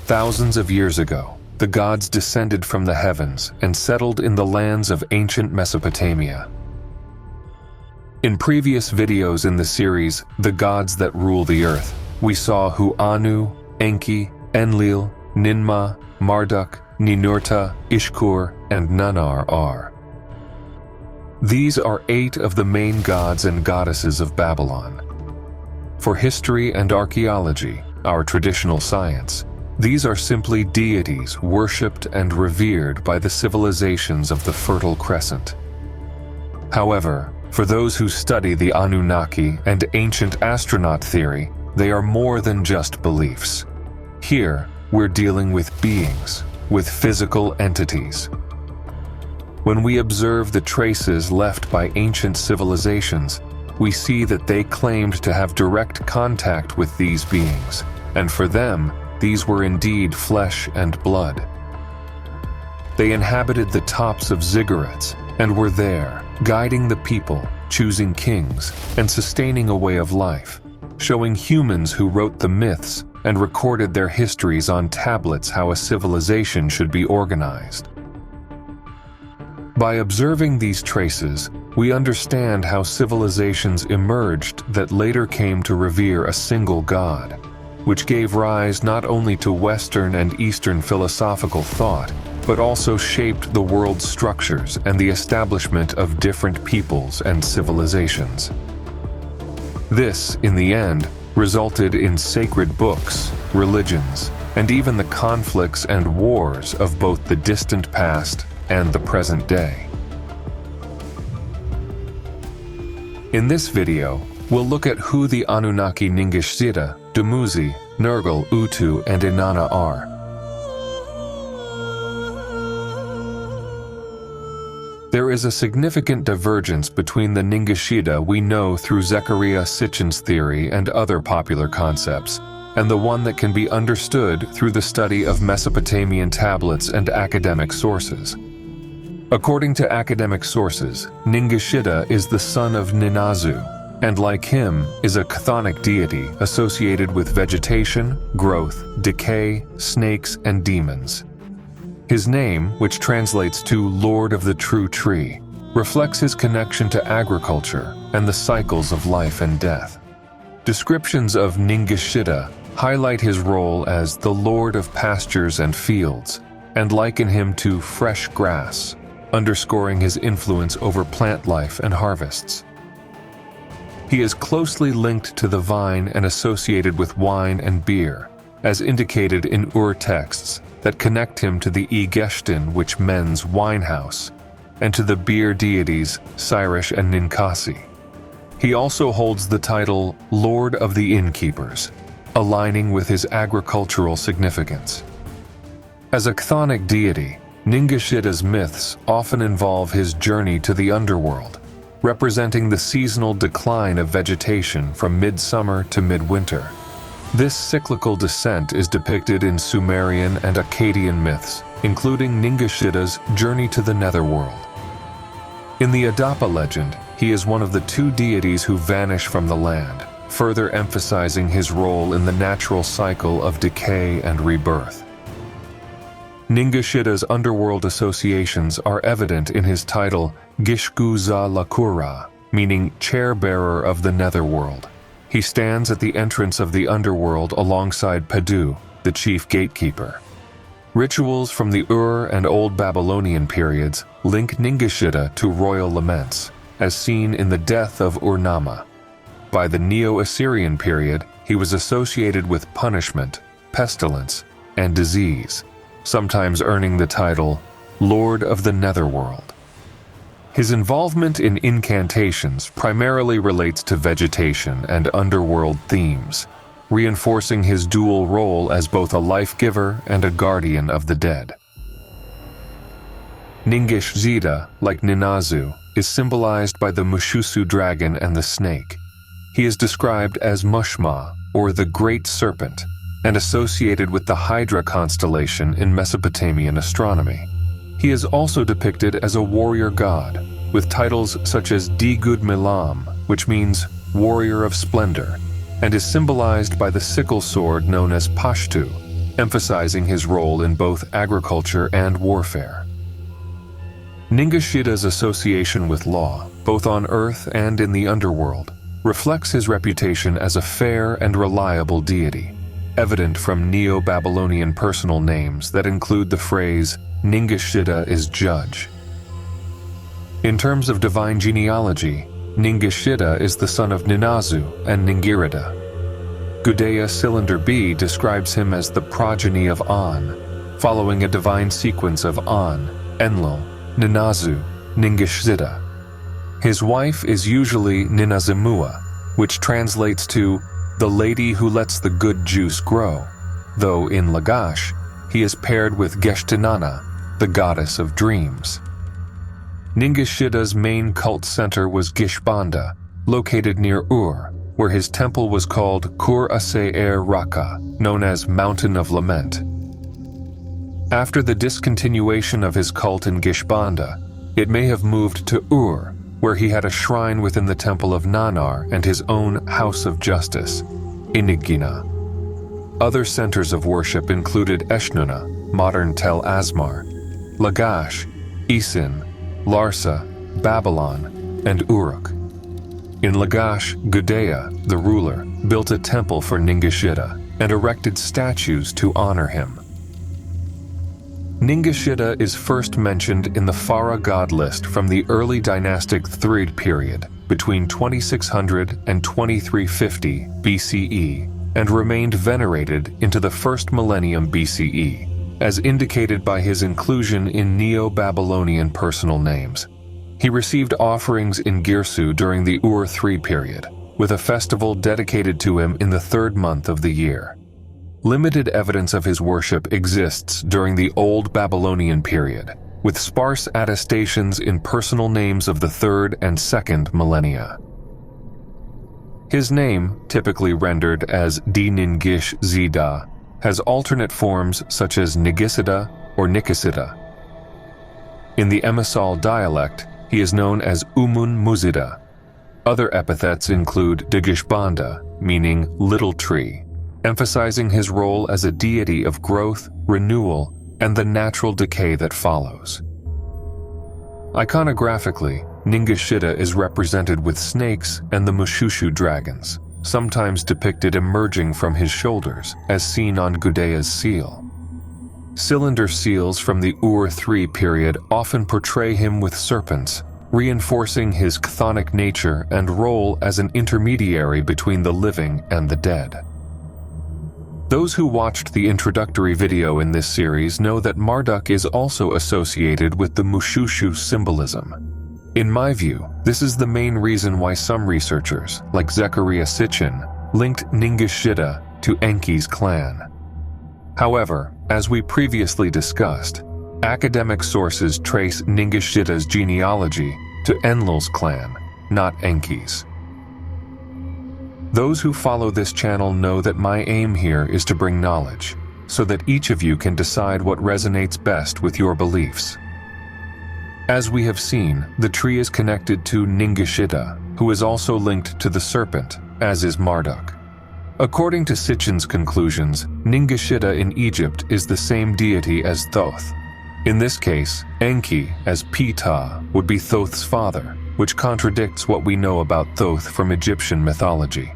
Thousands of years ago, the gods descended from the heavens and settled in the lands of ancient Mesopotamia. In previous videos in the series, The Gods That Rule the Earth, we saw who Anu, Enki, Enlil, Ninmah, Marduk, Ninurta, Ishkur, and Nannar are. These are 8 of the main gods and goddesses of Babylon. For history and archaeology, our traditional science, these are simply deities worshipped and revered by the civilizations of the Fertile Crescent. However, for those who study the Anunnaki and ancient astronaut theory, they are more than just beliefs. Here, we're dealing with beings, with physical entities. When we observe the traces left by ancient civilizations, we see that they claimed to have direct contact with these beings, and for them, these were indeed flesh and blood. They inhabited the tops of ziggurats and were there, guiding the people, choosing kings, and sustaining a way of life, showing humans who wrote the myths and recorded their histories on tablets how a civilization should be organized. By observing these traces, we understand how civilizations emerged that later came to revere a single god, which gave rise not only to Western and Eastern philosophical thought, but also shaped the world's structures and the establishment of different peoples and civilizations. This, in the end, resulted in sacred books, religions, and even the conflicts and wars of both the distant past and the present day. In this video, we'll look at who the Anunnaki Ningishzidda, Dumuzi, Nergal, Utu, and Inanna are. There is a significant divergence between the Ningishzidda we know through Zecharia Sitchin's theory and other popular concepts, and the one that can be understood through the study of Mesopotamian tablets and academic sources. According to academic sources, Ningishzidda is the son of Ninazu, and like him is a chthonic deity associated with vegetation, growth, decay, snakes, and demons. His name, which translates to Lord of the True Tree, reflects his connection to agriculture and the cycles of life and death. Descriptions of Ningishzidda highlight his role as the Lord of pastures and fields, and liken him to fresh grass, underscoring his influence over plant life and harvests. He is closely linked to the vine and associated with wine and beer, as indicated in Ur texts that connect him to the Egeshtin, which men's winehouse, and to the beer deities Sirish and Ninkasi. He also holds the title Lord of the Innkeepers, aligning with his agricultural significance. As a chthonic deity, Ningishzidda's myths often involve his journey to the underworld, representing the seasonal decline of vegetation from midsummer to midwinter. This cyclical descent is depicted in Sumerian and Akkadian myths, including Ningishzidda's journey to the netherworld. In the Adapa legend, he is one of the 2 deities who vanish from the land, further emphasizing his role in the natural cycle of decay and rebirth. Ningishzidda's underworld associations are evident in his title Gishgu Za Lakura, meaning chair-bearer of the netherworld. He stands at the entrance of the underworld alongside Padu, the chief gatekeeper. Rituals from the Ur and Old Babylonian periods link Ningishzidda to royal laments, as seen in the death of Ur-Nama. By the Neo-Assyrian period, he was associated with punishment, pestilence, and disease, sometimes earning the title Lord of the Netherworld. His involvement in incantations primarily relates to vegetation and underworld themes, reinforcing his dual role as both a life-giver and a guardian of the dead. Ningishzidda, like Ninazu, is symbolized by the Mushusu dragon and the snake. He is described as Mushma, or the Great Serpent, and associated with the Hydra constellation in Mesopotamian astronomy. He is also depicted as a warrior god, with titles such as Digud Milam, which means warrior of splendor, and is symbolized by the sickle sword known as Pashtu, emphasizing his role in both agriculture and warfare. Ningishzidda's association with law, both on Earth and in the underworld, reflects his reputation as a fair and reliable deity, evident from Neo-Babylonian personal names that include the phrase, Ningishzidda is judge. In terms of divine genealogy, Ningishzidda is the son of Ninazu and Ningirida. Gudea Cylinder B describes him as the progeny of An, following a divine sequence of An, Enlil, Ninazu, Ningishzidda. His wife is usually Ninazimua, which translates to the lady who lets the good juice grow, though in Lagash, he is paired with Inanna, the goddess of dreams. Ningishzidda's main cult center was Gishbanda, located near Ur, where his temple was called Kur-Ase-Er Raka, known as Mountain of Lament. After the discontinuation of his cult in Gishbanda, it may have moved to Ur, where he had a shrine within the temple of Nanar and his own House of Justice, Inigina. Other centers of worship included Eshnunna, modern Tel Asmar, Lagash, Isin, Larsa, Babylon, and Uruk. In Lagash, Gudea, the ruler, built a temple for Ningishzidda and erected statues to honor him. Ningishzidda is first mentioned in the Farah god list from the early dynastic Thrid period between 2600 and 2350 BCE and remained venerated into the first millennium BCE, as indicated by his inclusion in Neo-Babylonian personal names. He received offerings in Girsu during the Ur-3 period, with a festival dedicated to him in the third month of the year. Limited evidence of his worship exists during the Old Babylonian period, with sparse attestations in personal names of the 3rd and 2nd millennia. His name, typically rendered as Ningishzidda, has alternate forms such as Ningishzidda or Ningishzidda. In the Emisal dialect, he is known as Umun-Muzida. Other epithets include Degishbanda, meaning little tree, emphasizing his role as a deity of growth, renewal, and the natural decay that follows. Iconographically, Ningishzidda is represented with snakes and the Mushushu dragons, sometimes depicted emerging from his shoulders, as seen on Gudea's seal. Cylinder seals from the Ur-3 period often portray him with serpents, reinforcing his chthonic nature and role as an intermediary between the living and the dead. Those who watched the introductory video in this series know that Marduk is also associated with the Mushushu symbolism. In my view, this is the main reason why some researchers, like Zecharia Sitchin, linked Ningishzidda to Enki's clan. However, as we previously discussed, academic sources trace Ningishzidda's genealogy to Enlil's clan, not Enki's. Those who follow this channel know that my aim here is to bring knowledge, so that each of you can decide what resonates best with your beliefs. As we have seen, the tree is connected to Ningishzidda, who is also linked to the serpent, as is Marduk. According to Sitchin's conclusions, Ningishzidda in Egypt is the same deity as Thoth. In this case, Enki, as Ptah, would be Thoth's father, which contradicts what we know about Thoth from Egyptian mythology.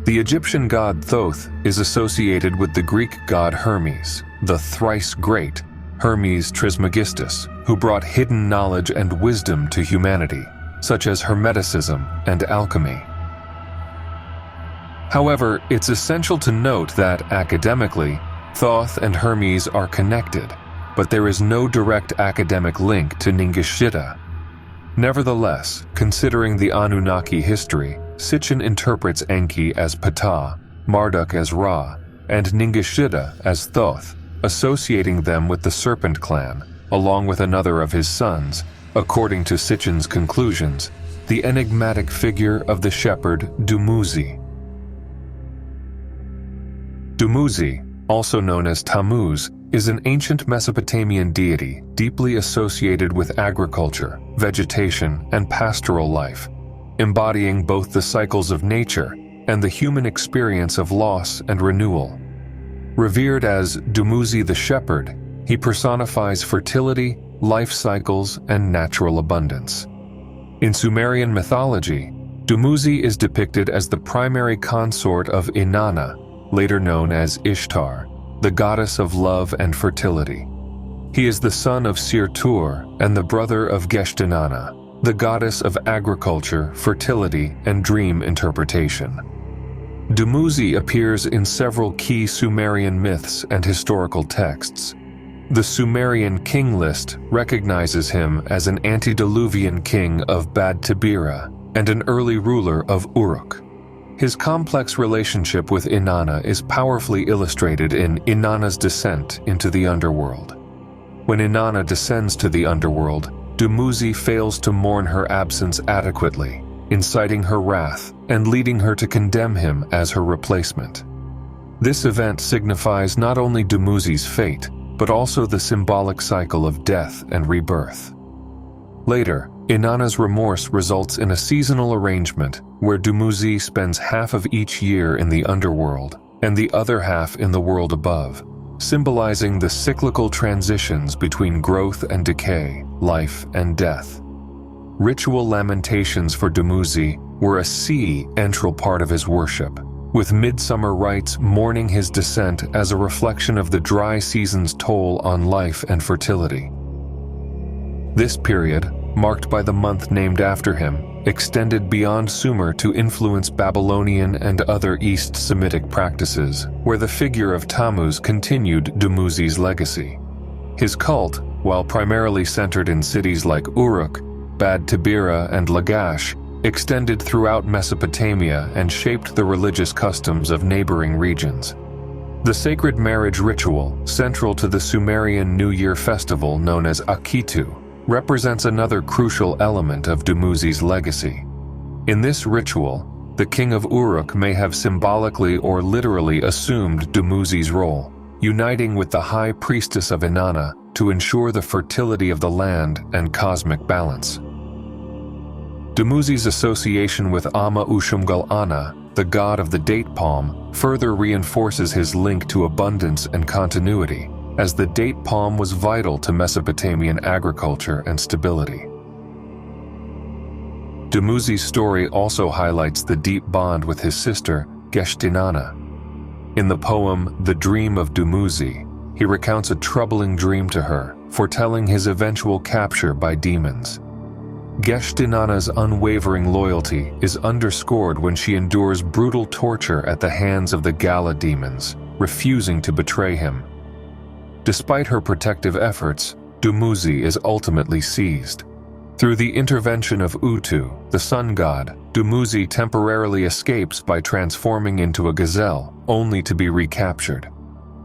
The Egyptian god Thoth is associated with the Greek god Hermes, the thrice great Hermes Trismegistus, who brought hidden knowledge and wisdom to humanity, such as Hermeticism and alchemy. However, it's essential to note that, academically, Thoth and Hermes are connected, but there is no direct academic link to Ningishzidda. Nevertheless, considering the Anunnaki history, Sitchin interprets Enki as Ptah, Marduk as Ra, and Ningishzidda as Thoth, associating them with the Serpent clan, along with another of his sons, according to Sitchin's conclusions, the enigmatic figure of the shepherd Dumuzi. Dumuzi, also known as Tammuz, is an ancient Mesopotamian deity deeply associated with agriculture, vegetation, and pastoral life, embodying both the cycles of nature and the human experience of loss and renewal. Revered as Dumuzi the shepherd, he personifies fertility, life cycles, and natural abundance. In Sumerian mythology, Dumuzi is depicted as the primary consort of Inanna, later known as Ishtar, the goddess of love and fertility. He is the son of Sir-Tur and the brother of Inanna, the goddess of agriculture, fertility, and dream interpretation. Dumuzi appears in several key Sumerian myths and historical texts. The Sumerian king list recognizes him as an antediluvian king of Bad Tabira and an early ruler of Uruk. His complex relationship with Inanna is powerfully illustrated in Inanna's descent into the underworld. When Inanna descends to the underworld, Dumuzi fails to mourn her absence adequately, inciting her wrath and leading her to condemn him as her replacement. This event signifies not only Dumuzi's fate, but also the symbolic cycle of death and rebirth. Later, Inanna's remorse results in a seasonal arrangement where Dumuzi spends half of each year in the underworld and the other half in the world above, symbolizing the cyclical transitions between growth and decay, life and death. Ritual lamentations for Dumuzi were a central part of his worship, with midsummer rites mourning his descent as a reflection of the dry season's toll on life and fertility. This period, marked by the month named after him, extended beyond Sumer to influence Babylonian and other East Semitic practices, where the figure of Tammuz continued Dumuzi's legacy. His cult, while primarily centered in cities like Uruk, Bad Tabira, and Lagash, extended throughout Mesopotamia and shaped the religious customs of neighboring regions. The sacred marriage ritual, central to the Sumerian New Year festival known as Akitu, represents another crucial element of Dumuzi's legacy. In this ritual, the king of Uruk may have symbolically or literally assumed Dumuzi's role, uniting with the high priestess of Inanna to ensure the fertility of the land and cosmic balance. Dumuzi's association with Amma-Ushumgal-Anna, the god of the date palm, further reinforces his link to abundance and continuity, as the date palm was vital to Mesopotamian agriculture and stability. Dumuzi's story also highlights the deep bond with his sister, Inanna. In the poem The Dream of Dumuzi, he recounts a troubling dream to her, foretelling his eventual capture by demons. Inanna's unwavering loyalty is underscored when she endures brutal torture at the hands of the Gala demons, refusing to betray him. Despite her protective efforts, Dumuzi is ultimately seized. Through the intervention of Utu, the sun god, Dumuzi temporarily escapes by transforming into a gazelle, only to be recaptured.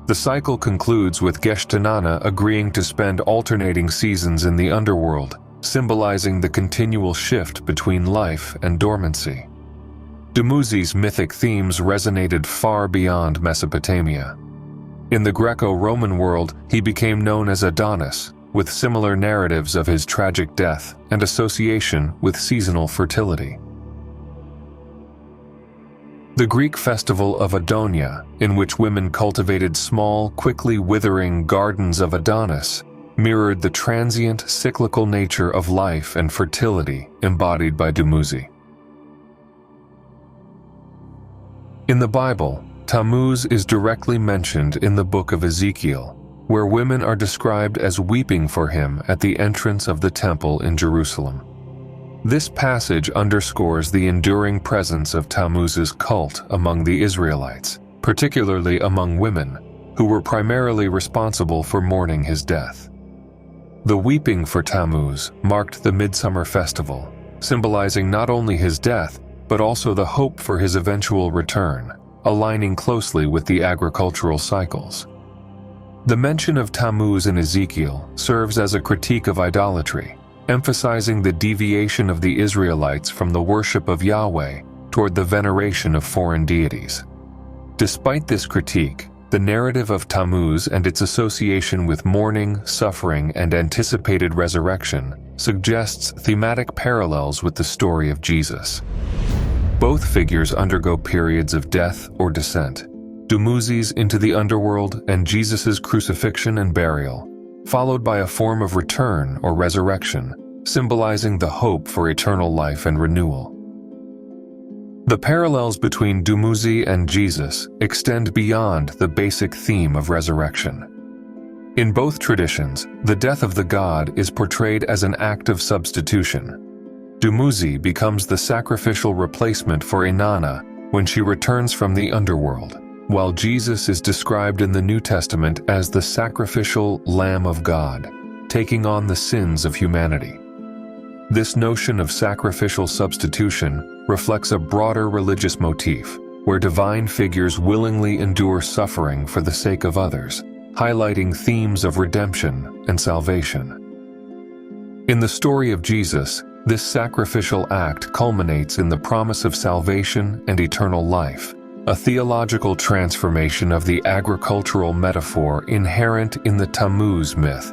The cycle concludes with Inanna agreeing to spend alternating seasons in the underworld, symbolizing the continual shift between life and dormancy. Dumuzi's mythic themes resonated far beyond Mesopotamia. In the Greco-Roman world, he became known as Adonis, with similar narratives of his tragic death and association with seasonal fertility. The Greek festival of Adonia, in which women cultivated small, quickly withering gardens of Adonis, mirrored the transient, cyclical nature of life and fertility embodied by Dumuzi. In the Bible, Tammuz is directly mentioned in the book of Ezekiel, where women are described as weeping for him at the entrance of the temple in Jerusalem. This passage underscores the enduring presence of Tammuz's cult among the Israelites, particularly among women, who were primarily responsible for mourning his death. The weeping for Tammuz marked the Midsummer Festival, symbolizing not only his death, but also the hope for his eventual return, aligning closely with the agricultural cycles. The mention of Tammuz in Ezekiel serves as a critique of idolatry, emphasizing the deviation of the Israelites from the worship of Yahweh toward the veneration of foreign deities. Despite this critique, the narrative of Tammuz and its association with mourning, suffering, and anticipated resurrection suggests thematic parallels with the story of Jesus. Both figures undergo periods of death or descent, Dumuzis into the underworld, and Jesus' crucifixion and burial, followed by a form of return or resurrection, symbolizing the hope for eternal life and renewal. The parallels between Dumuzi and Jesus extend beyond the basic theme of resurrection. In both traditions, the death of the god is portrayed as an act of substitution. Dumuzi becomes the sacrificial replacement for Inanna when she returns from the underworld, while Jesus is described in the New Testament as the sacrificial Lamb of God, taking on the sins of humanity. This notion of sacrificial substitution reflects a broader religious motif, where divine figures willingly endure suffering for the sake of others, highlighting themes of redemption and salvation. In the story of Jesus, this sacrificial act culminates in the promise of salvation and eternal life, a theological transformation of the agricultural metaphor inherent in the Tammuz myth.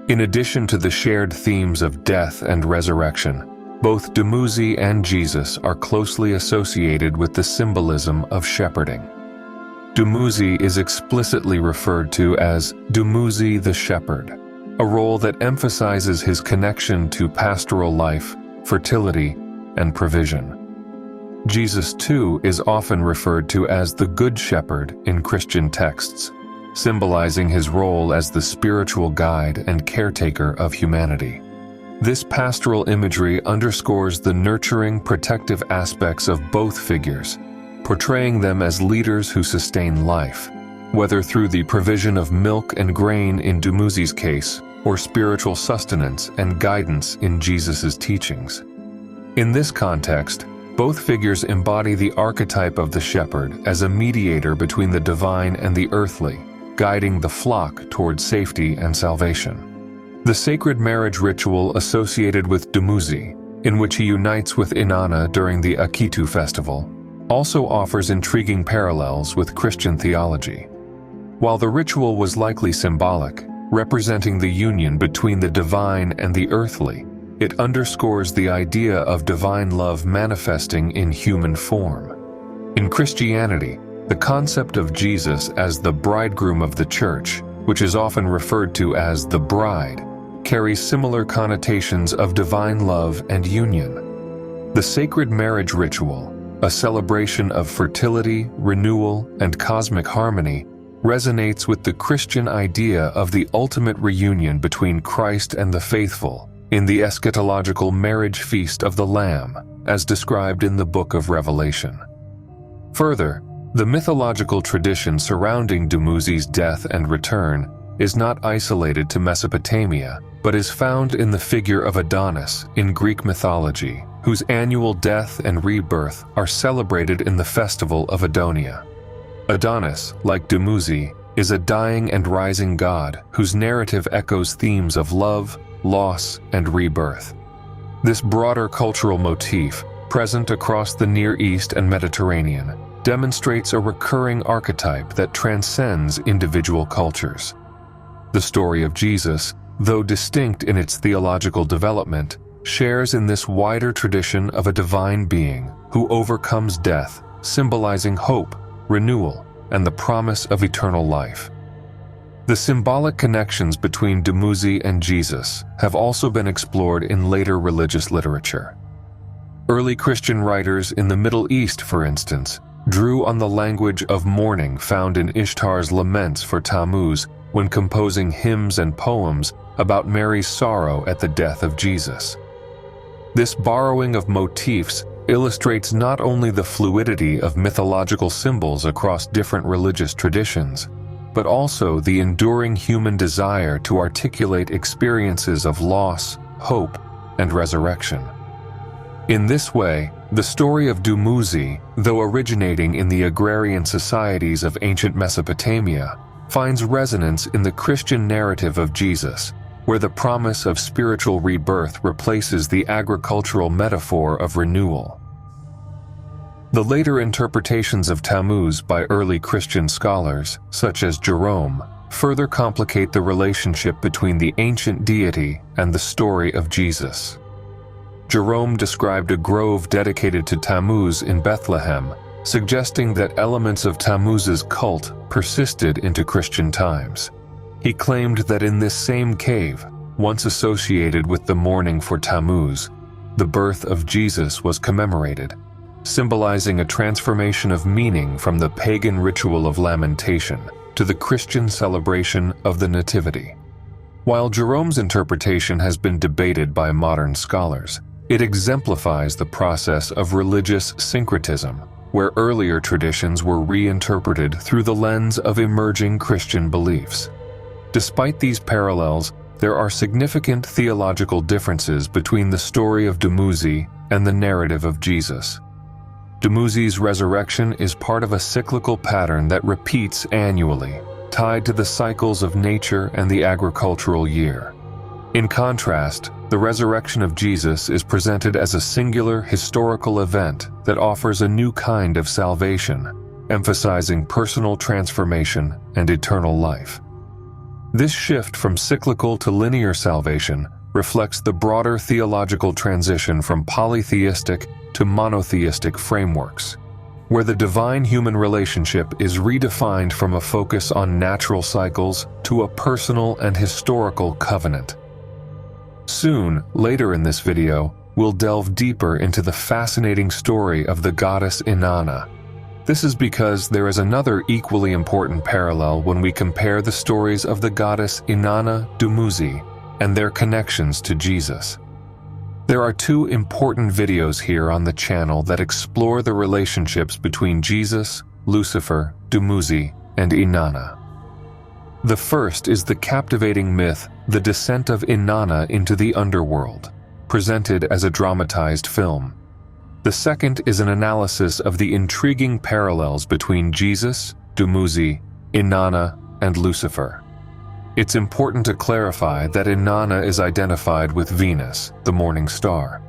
In addition to the shared themes of death and resurrection, both Dumuzi and Jesus are closely associated with the symbolism of shepherding. Dumuzi is explicitly referred to as Dumuzi the shepherd, a role that emphasizes his connection to pastoral life, fertility, and provision. Jesus, too, is often referred to as the Good Shepherd in Christian texts, symbolizing his role as the spiritual guide and caretaker of humanity. This pastoral imagery underscores the nurturing, protective aspects of both figures, portraying them as leaders who sustain life, whether through the provision of milk and grain in Dumuzi's case, or spiritual sustenance and guidance in Jesus' teachings. In this context, both figures embody the archetype of the shepherd as a mediator between the divine and the earthly, guiding the flock toward safety and salvation. The sacred marriage ritual associated with Dumuzi, in which he unites with Inanna during the Akitu festival, also offers intriguing parallels with Christian theology. While the ritual was likely symbolic, representing the union between the divine and the earthly, it underscores the idea of divine love manifesting in human form. In Christianity, the concept of Jesus as the bridegroom of the church, which is often referred to as the bride, carries similar connotations of divine love and union. The sacred marriage ritual, a celebration of fertility, renewal, and cosmic harmony, resonates with the Christian idea of the ultimate reunion between Christ and the faithful in the eschatological marriage feast of the Lamb, as described in the Book of Revelation. Further, the mythological tradition surrounding Dumuzi's death and return is not isolated to Mesopotamia, but is found in the figure of Adonis in Greek mythology, whose annual death and rebirth are celebrated in the festival of Adonia. Adonis, like Dumuzi, is a dying and rising god whose narrative echoes themes of love, loss, and rebirth. This broader cultural motif, present across the Near East and Mediterranean, demonstrates a recurring archetype that transcends individual cultures. The story of Jesus, though distinct in its theological development, shares in this wider tradition of a divine being who overcomes death, symbolizing hope, renewal, and the promise of eternal life. The symbolic connections between Dumuzi and Jesus have also been explored in later religious literature. Early Christian writers in the Middle East, for instance, drew on the language of mourning found in Ishtar's laments for Tammuz when composing hymns and poems about Mary's sorrow at the death of Jesus. This borrowing of motifs illustrates not only the fluidity of mythological symbols across different religious traditions, but also the enduring human desire to articulate experiences of loss, hope, and resurrection. In this way, the story of Dumuzi, though originating in the agrarian societies of ancient Mesopotamia, finds resonance in the Christian narrative of Jesus, where the promise of spiritual rebirth replaces the agricultural metaphor of renewal. The later interpretations of Tammuz by early Christian scholars, such as Jerome, further complicate the relationship between the ancient deity and the story of Jesus. Jerome described a grove dedicated to Tammuz in Bethlehem, suggesting that elements of Tammuz's cult persisted into Christian times. He claimed that in this same cave, once associated with the mourning for Tammuz, the birth of Jesus was commemorated, symbolizing a transformation of meaning from the pagan ritual of lamentation to the Christian celebration of the Nativity. While Jerome's interpretation has been debated by modern scholars, it exemplifies the process of religious syncretism, where earlier traditions were reinterpreted through the lens of emerging Christian beliefs. Despite these parallels, there are significant theological differences between the story of Dumuzi and the narrative of Jesus. Dumuzi's resurrection is part of a cyclical pattern that repeats annually, tied to the cycles of nature and the agricultural year. In contrast, the resurrection of Jesus is presented as a singular historical event that offers a new kind of salvation, emphasizing personal transformation and eternal life. This shift from cyclical to linear salvation reflects the broader theological transition from polytheistic to monotheistic frameworks, where the divine-human relationship is redefined from a focus on natural cycles to a personal and historical covenant. Soon, later in this video, we'll delve deeper into the fascinating story of the goddess Inanna. This is because there is another equally important parallel when we compare the stories of the goddess Inanna Dumuzi and their connections to Jesus. There are two important videos here on the channel that explore the relationships between Jesus, Lucifer, Dumuzi, and Inanna. The first is the captivating myth, The Descent of Inanna into the Underworld, presented as a dramatized film. The second is an analysis of the intriguing parallels between Jesus, Dumuzi, Inanna, and Lucifer. It's important to clarify that Inanna is identified with Venus, the morning star.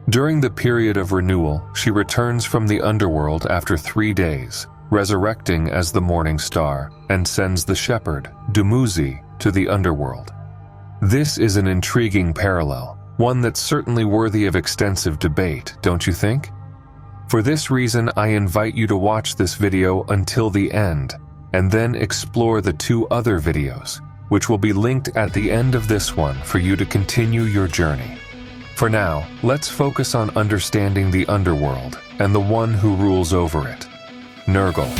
During the period of renewal, she returns from the underworld after 3 days, resurrecting as the morning star, and sends the shepherd, Dumuzi, to the underworld. This is an intriguing parallel, one that's certainly worthy of extensive debate, don't you think? For this reason, I invite you to watch this video until the end, and then explore the 2 other videos, which will be linked at the end of this one for you to continue your journey. For now, let's focus on understanding the underworld and the one who rules over it, Nergal.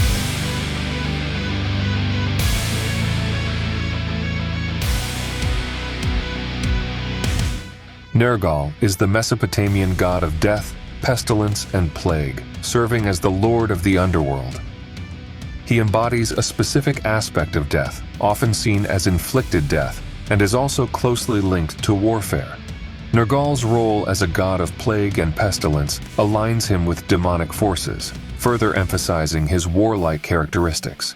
Nergal is the Mesopotamian god of death, pestilence, and plague, serving as the lord of the underworld. He embodies a specific aspect of death, often seen as inflicted death, and is also closely linked to warfare. Nergal's role as a god of plague and pestilence aligns him with demonic forces, further emphasizing his warlike characteristics.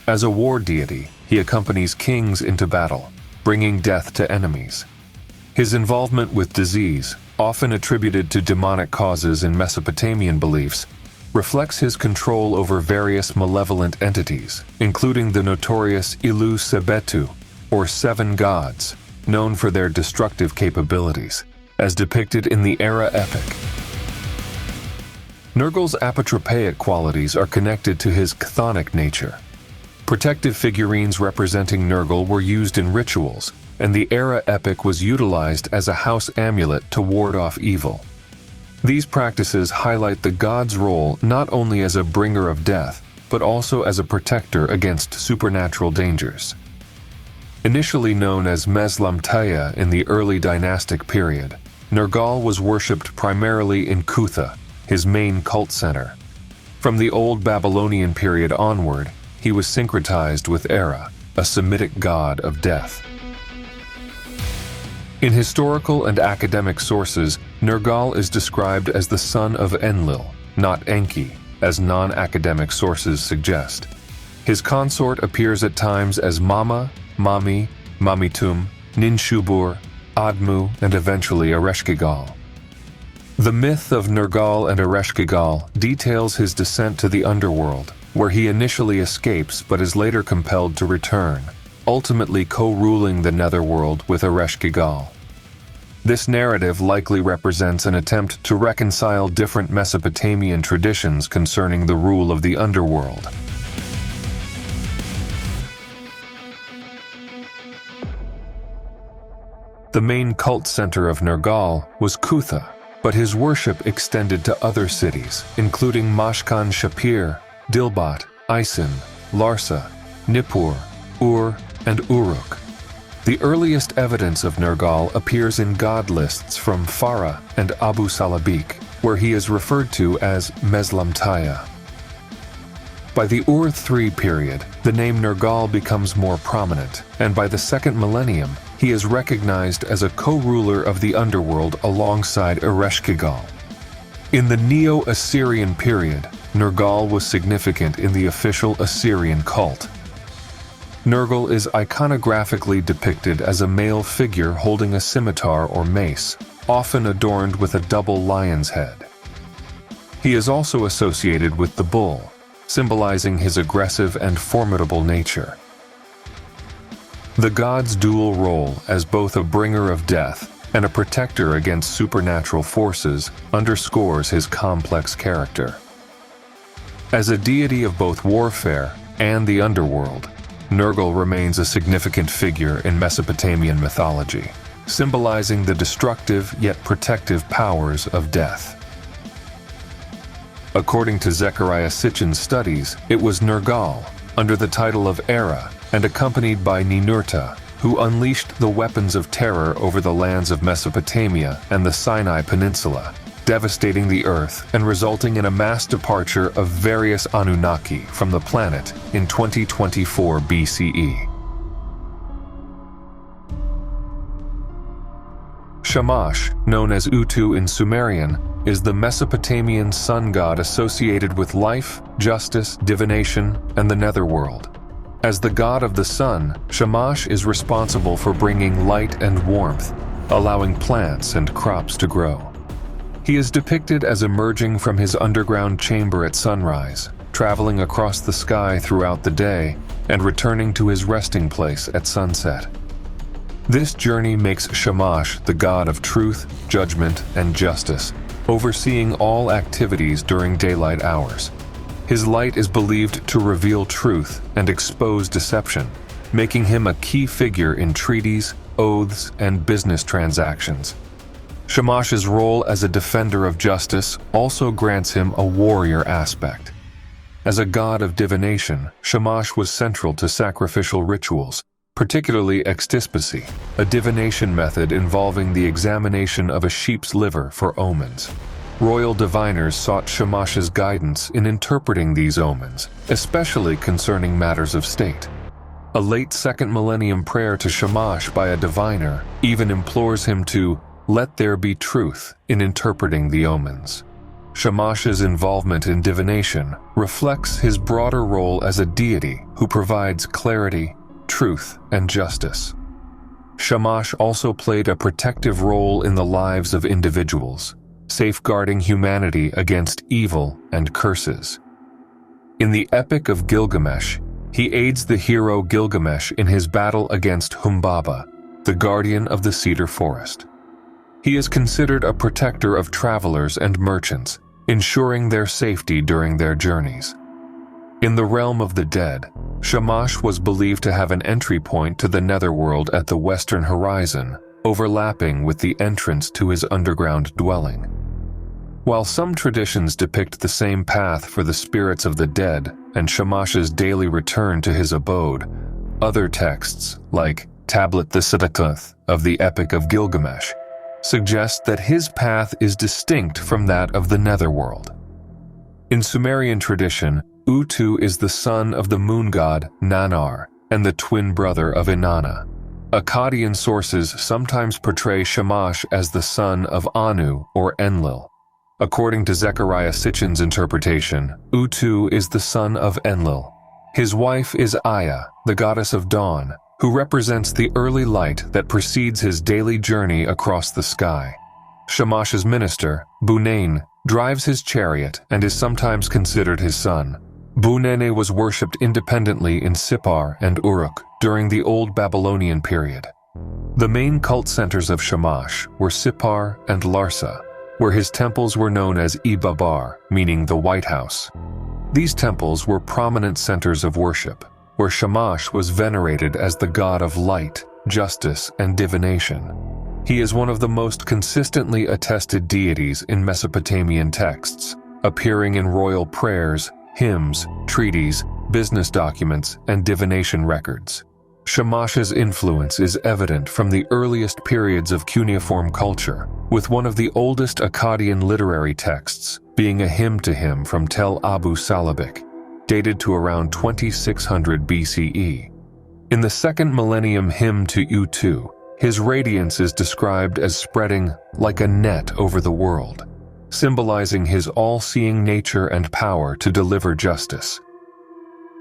As a war deity, he accompanies kings into battle, bringing death to enemies. His involvement with disease, often attributed to demonic causes in Mesopotamian beliefs, reflects his control over various malevolent entities, including the notorious Ilu Sebetu, or 7 gods, known for their destructive capabilities, as depicted in the Erra epic. Nergal's apotropaic qualities are connected to his chthonic nature. Protective figurines representing Nergal were used in rituals, and the Erra epic was utilized as a house amulet to ward off evil. These practices highlight the god's role not only as a bringer of death, but also as a protector against supernatural dangers. Initially known as Meslamtaya in the early dynastic period, Nergal was worshipped primarily in Kutha, his main cult center. From the Old Babylonian period onward, he was syncretized with Erra, a Semitic god of death. In historical and academic sources, Nergal is described as the son of Enlil, not Enki, as non-academic sources suggest. His consort appears at times as Mama, Mami, Mamitum, Ninshubur, Admu, and eventually Ereshkigal. The myth of Nergal and Ereshkigal details his descent to the underworld, where he initially escapes but is later compelled to return, ultimately co-ruling the netherworld with Ereshkigal. This narrative likely represents an attempt to reconcile different Mesopotamian traditions concerning the rule of the underworld. The main cult center of Nergal was Kutha, but his worship extended to other cities, including Mashkan Shapir, Dilbat, Isin, Larsa, Nippur, Ur, and Uruk. The earliest evidence of Nergal appears in god lists from Farah and Abu Salabik, where he is referred to as Meslamtaya. By the Ur III period, the name Nergal becomes more prominent, and by the second millennium, he is recognized as a co-ruler of the underworld alongside Ereshkigal. In the Neo-Assyrian period, Nergal was significant in the official Assyrian cult. Nergal is iconographically depicted as a male figure holding a scimitar or mace, often adorned with a double lion's head. He is also associated with the bull, symbolizing his aggressive and formidable nature. The god's dual role as both a bringer of death and a protector against supernatural forces underscores his complex character. As a deity of both warfare and the underworld, Nergal remains a significant figure in Mesopotamian mythology, symbolizing the destructive yet protective powers of death. According to Zecharia Sitchin's studies, it was Nergal, under the title of Erra and accompanied by Ninurta, who unleashed the weapons of terror over the lands of Mesopotamia and the Sinai Peninsula, devastating the Earth and resulting in a mass departure of various Anunnaki from the planet in 2024 BCE. Shamash, known as Utu in Sumerian, is the Mesopotamian sun god associated with life, justice, divination, and the netherworld. As the god of the sun, Shamash is responsible for bringing light and warmth, allowing plants and crops to grow. He is depicted as emerging from his underground chamber at sunrise, traveling across the sky throughout the day, and returning to his resting place at sunset. This journey makes Shamash the god of truth, judgment, and justice, overseeing all activities during daylight hours. His light is believed to reveal truth and expose deception, making him a key figure in treaties, oaths, and business transactions. Shamash's role as a defender of justice also grants him a warrior aspect. As a god of divination, Shamash was central to sacrificial rituals, particularly extispacy, a divination method involving the examination of a sheep's liver for omens. Royal diviners sought Shamash's guidance in interpreting these omens, especially concerning matters of state. A late 2nd millennium prayer to Shamash by a diviner even implores him to "let there be truth" in interpreting the omens. Shamash's involvement in divination reflects his broader role as a deity who provides clarity, truth, and justice. Shamash also played a protective role in the lives of individuals, safeguarding humanity against evil and curses. In the Epic of Gilgamesh, he aids the hero Gilgamesh in his battle against Humbaba, the guardian of the cedar forest. He is considered a protector of travelers and merchants, ensuring their safety during their journeys. In the realm of the dead, Shamash was believed to have an entry point to the netherworld at the western horizon, overlapping with the entrance to his underground dwelling. While some traditions depict the same path for the spirits of the dead and Shamash's daily return to his abode, other texts, like Tablet the Siddhakath of the Epic of Gilgamesh, suggest that his path is distinct from that of the netherworld. In Sumerian tradition, Utu is the son of the moon god Nannar and the twin brother of Inanna. Akkadian sources sometimes portray Shamash as the son of Anu or Enlil. According to Zecharia Sitchin's interpretation, Utu is the son of Enlil. His wife is Aya, the goddess of dawn, who represents the early light that precedes his daily journey across the sky. Shamash's minister, Bunain, drives his chariot and is sometimes considered his son. Bunene was worshipped independently in Sippar and Uruk during the Old Babylonian period. The main cult centers of Shamash were Sippar and Larsa, where his temples were known as Ibabar, meaning the White House. These temples were prominent centers of worship, where Shamash was venerated as the god of light, justice, and divination. He is one of the most consistently attested deities in Mesopotamian texts, appearing in royal prayers, hymns, treaties, business documents, and divination records. Shamash's influence is evident from the earliest periods of cuneiform culture, with one of the oldest Akkadian literary texts being a hymn to him from Tel Abu Salabik, dated to around 2600 BCE. In the second millennium hymn to Utu, his radiance is described as spreading like a net over the world, symbolizing his all-seeing nature and power to deliver justice.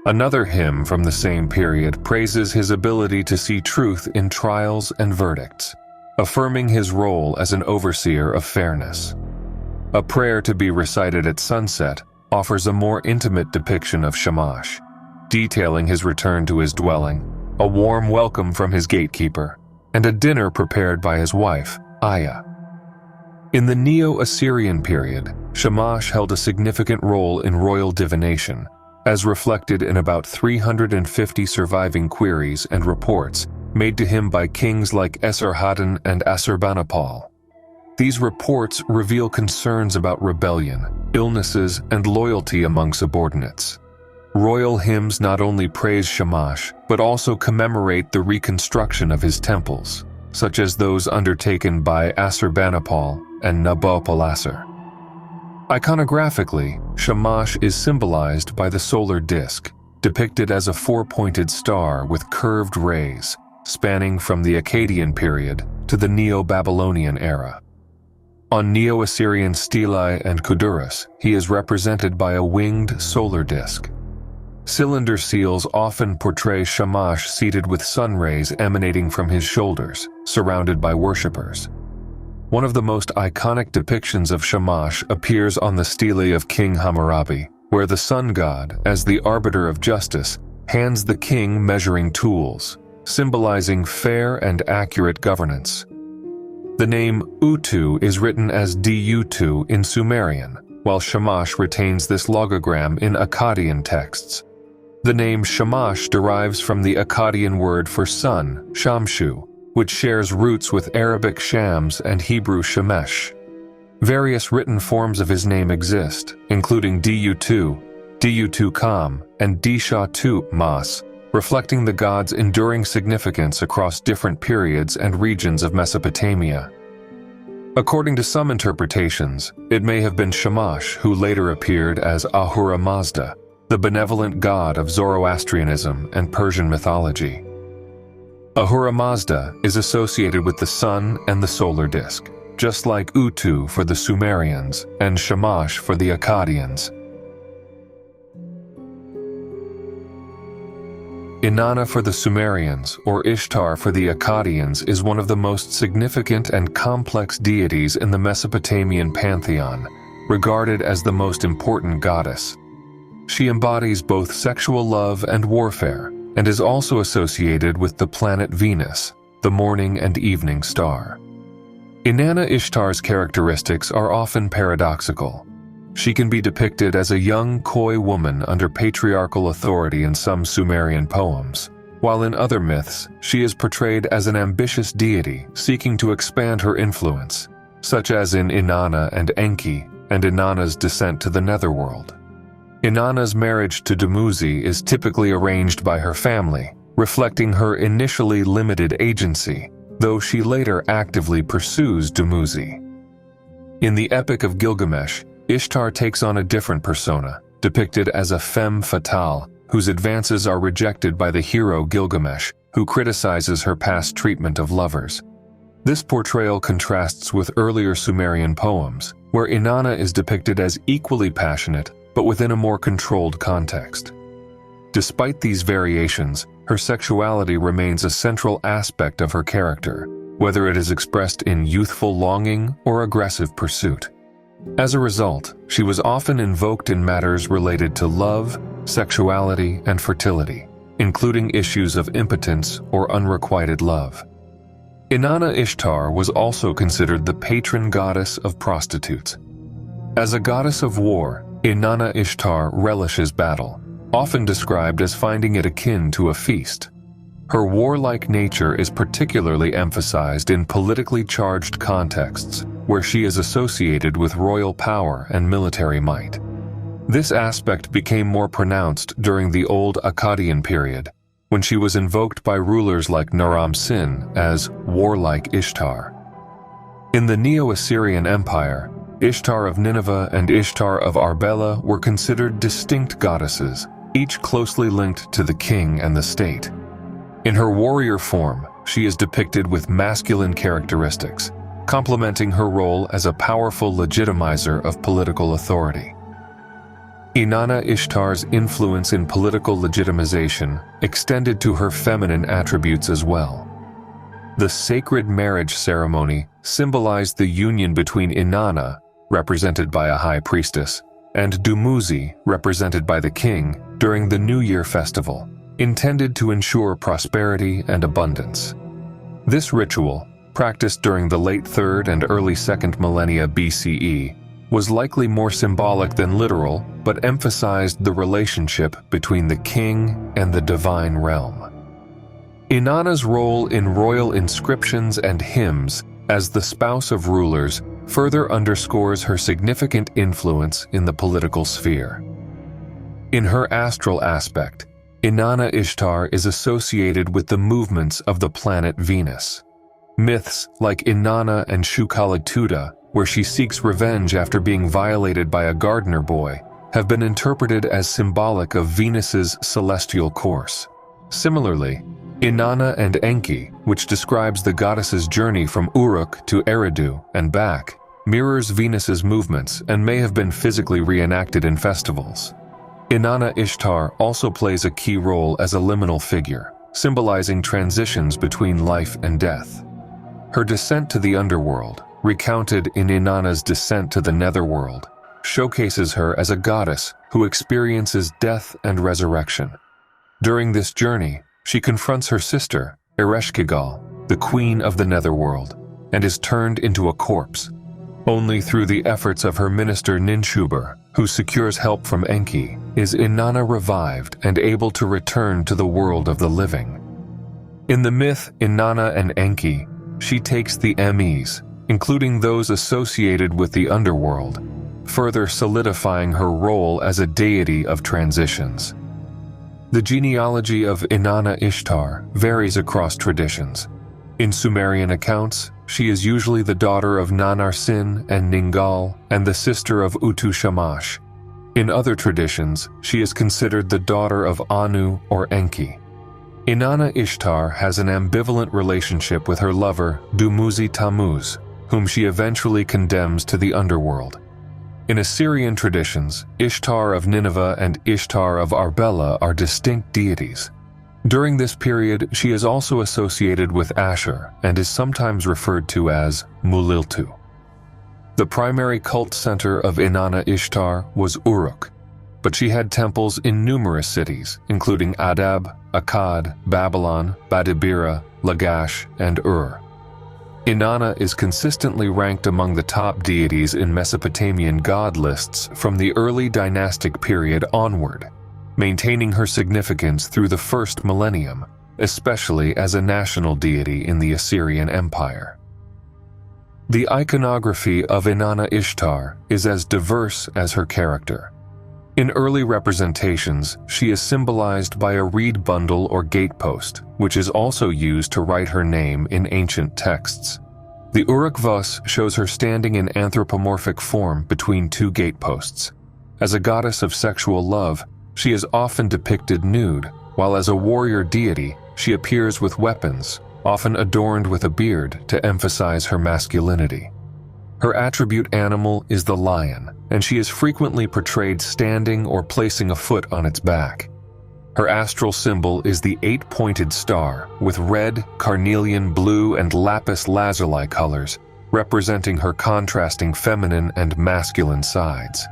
Another hymn from the same period praises his ability to see truth in trials and verdicts, affirming his role as an overseer of fairness. A prayer to be recited at sunset offers a more intimate depiction of Shamash, detailing his return to his dwelling, a warm welcome from his gatekeeper, and a dinner prepared by his wife, Aya. In the Neo-Assyrian period, Shamash held a significant role in royal divination, as reflected in about 350 surviving queries and reports made to him by kings like Esarhaddon and Assurbanipal. These reports reveal concerns about rebellion, illnesses, and loyalty among subordinates. Royal hymns not only praise Shamash, but also commemorate the reconstruction of his temples, such as those undertaken by Assurbanipal and Nabopolassar. Iconographically, Shamash is symbolized by the solar disk, depicted as a four-pointed star with curved rays, spanning from the Akkadian period to the Neo-Babylonian era. On Neo-Assyrian stelae and kuduras, he is represented by a winged solar disk. Cylinder seals often portray Shamash seated with sun rays emanating from his shoulders, surrounded by worshippers. One of the most iconic depictions of Shamash appears on the stele of King Hammurabi, where the sun god, as the arbiter of justice, hands the king measuring tools, symbolizing fair and accurate governance. The name Utu is written as Dutu in Sumerian, while Shamash retains this logogram in Akkadian texts. The name Shamash derives from the Akkadian word for sun, Shamshu, which shares roots with Arabic Shams and Hebrew Shemesh. Various written forms of his name exist, including Du-Tu, Du-Tu-Kam, and Disha-Tu-Mas, reflecting the god's enduring significance across different periods and regions of Mesopotamia. According to some interpretations, it may have been Shamash who later appeared as Ahura Mazda, the benevolent god of Zoroastrianism and Persian mythology. Ahura Mazda is associated with the sun and the solar disk, just like Utu for the Sumerians and Shamash for the Akkadians. Inanna for the Sumerians, or Ishtar for the Akkadians, is one of the most significant and complex deities in the Mesopotamian pantheon, regarded as the most important goddess. She embodies both sexual love and warfare, and is also associated with the planet Venus, the morning and evening star. Inanna Ishtar's characteristics are often paradoxical. She can be depicted as a young, coy woman under patriarchal authority in some Sumerian poems, while in other myths, she is portrayed as an ambitious deity seeking to expand her influence, such as in Inanna and Enki and Inanna's descent to the netherworld. Inanna's marriage to Dumuzi is typically arranged by her family, reflecting her initially limited agency, though she later actively pursues Dumuzi. In the Epic of Gilgamesh, Ishtar takes on a different persona, depicted as a femme fatale whose advances are rejected by the hero Gilgamesh, who criticizes her past treatment of lovers. This portrayal contrasts with earlier Sumerian poems, where Inanna is depicted as equally passionate but within a more controlled context. Despite these variations, her sexuality remains a central aspect of her character, whether it is expressed in youthful longing or aggressive pursuit. As a result, she was often invoked in matters related to love, sexuality, and fertility, including issues of impotence or unrequited love. Inanna Ishtar was also considered the patron goddess of prostitutes. As a goddess of war, Inanna Ishtar relishes battle, often described as finding it akin to a feast. Her warlike nature is particularly emphasized in politically charged contexts, where she is associated with royal power and military might. This aspect became more pronounced during the Old Akkadian period, when she was invoked by rulers like Naram-Sin as warlike Ishtar. In the Neo-Assyrian Empire, Ishtar of Nineveh and Ishtar of Arbela were considered distinct goddesses, each closely linked to the king and the state. In her warrior form, she is depicted with masculine characteristics, complementing her role as a powerful legitimizer of political authority. Inanna Ishtar's influence in political legitimization extended to her feminine attributes as well. The sacred marriage ceremony symbolized the union between Inanna, represented by a high priestess, and Dumuzi, represented by the king, during the New Year festival, intended to ensure prosperity and abundance. This ritual, practiced during the late 3rd and early 2nd millennia BCE, was likely more symbolic than literal, but emphasized the relationship between the king and the divine realm. Inanna's role in royal inscriptions and hymns as the spouse of rulers further underscores her significant influence in the political sphere. In her astral aspect, Inanna Ishtar is associated with the movements of the planet Venus. Myths like Inanna and Shukalatuda, where she seeks revenge after being violated by a gardener boy, have been interpreted as symbolic of Venus's celestial course. Similarly, Inanna and Enki, which describes the goddess's journey from Uruk to Eridu and back, mirrors Venus's movements and may have been physically reenacted in festivals. Inanna Ishtar also plays a key role as a liminal figure, symbolizing transitions between life and death. Her descent to the underworld, recounted in Inanna's descent to the netherworld, showcases her as a goddess who experiences death and resurrection. During this journey, she confronts her sister, Ereshkigal, the queen of the netherworld, and is turned into a corpse. Only through the efforts of her minister Ninshubur, who secures help from Enki, is Inanna revived and able to return to the world of the living. In the myth Inanna and Enki, she takes the Mes, including those associated with the underworld, further solidifying her role as a deity of transitions. The genealogy of Inanna Ishtar varies across traditions. In Sumerian accounts, she is usually the daughter of Nannar-Sin and Nergal and the sister of Utu Shamash. In other traditions, she is considered the daughter of Anu or Enki. Inanna Ishtar has an ambivalent relationship with her lover, Dumuzi Tammuz, whom she eventually condemns to the underworld. In Assyrian traditions, Ishtar of Nineveh and Ishtar of Arbela are distinct deities. During this period, she is also associated with Ashur and is sometimes referred to as Muliltu. The primary cult center of Inanna Ishtar was Uruk, but she had temples in numerous cities, including Adab, Akkad, Babylon, Badibira, Lagash, and Ur. Inanna is consistently ranked among the top deities in Mesopotamian god lists from the early dynastic period onward, maintaining her significance through the first millennium, especially as a national deity in the Assyrian Empire. The iconography of Inanna Ishtar is as diverse as her character. In early representations, she is symbolized by a reed bundle or gatepost, which is also used to write her name in ancient texts. The Uruk Vos shows her standing in anthropomorphic form between two gateposts. As a goddess of sexual love, she is often depicted nude, while as a warrior deity, she appears with weapons, often adorned with a beard to emphasize her masculinity. Her attribute animal is the lion, and she is frequently portrayed standing or placing a foot on its back. Her astral symbol is the 8-pointed star, with red, carnelian, blue, and lapis lazuli colors, representing her contrasting feminine and masculine sides.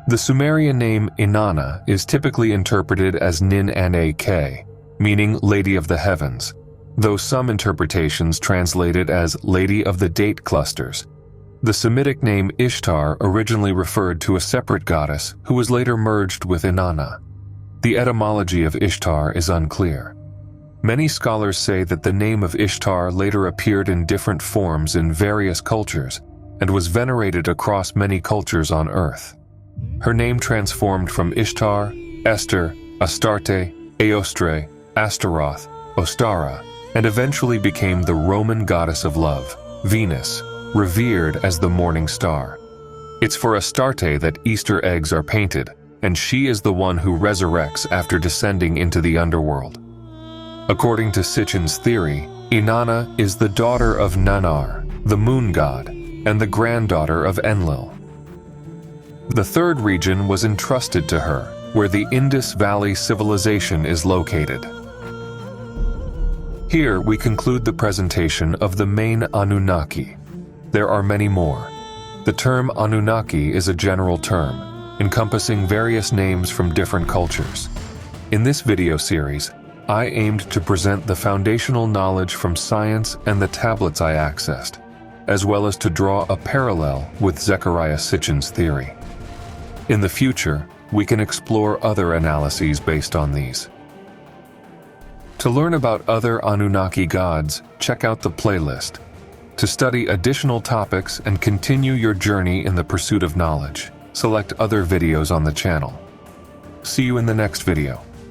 The Sumerian name Inanna is typically interpreted as Nin-Anak, meaning Lady of the Heavens. though some interpretations translate it as Lady of the Date Clusters. The Semitic name Ishtar originally referred to a separate goddess who was later merged with Inanna. The etymology of Ishtar is unclear. Many scholars say that the name of Ishtar later appeared in different forms in various cultures and was venerated across many cultures on Earth. Her name transformed from Ishtar, Esther, Astarte, Eostre, Astaroth, Ostara, and eventually became the Roman goddess of love, Venus, revered as the morning star. It's for Astarte that Easter eggs are painted, and she is the one who resurrects after descending into the underworld. According to Sitchin's theory, Inanna is the daughter of Nannar, the moon god, and the granddaughter of Enlil. The third region was entrusted to her, where the Indus Valley civilization is located. Here we conclude the presentation of the main Anunnaki. There are many more. The term Anunnaki is a general term, encompassing various names from different cultures. In this video series, I aimed to present the foundational knowledge from science and the tablets I accessed, as well as to draw a parallel with Zecharia Sitchin's theory. In the future, we can explore other analyses based on these. To learn about other Anunnaki gods, check out the playlist. To study additional topics and continue your journey in the pursuit of knowledge, select other videos on the channel. See you in the next video.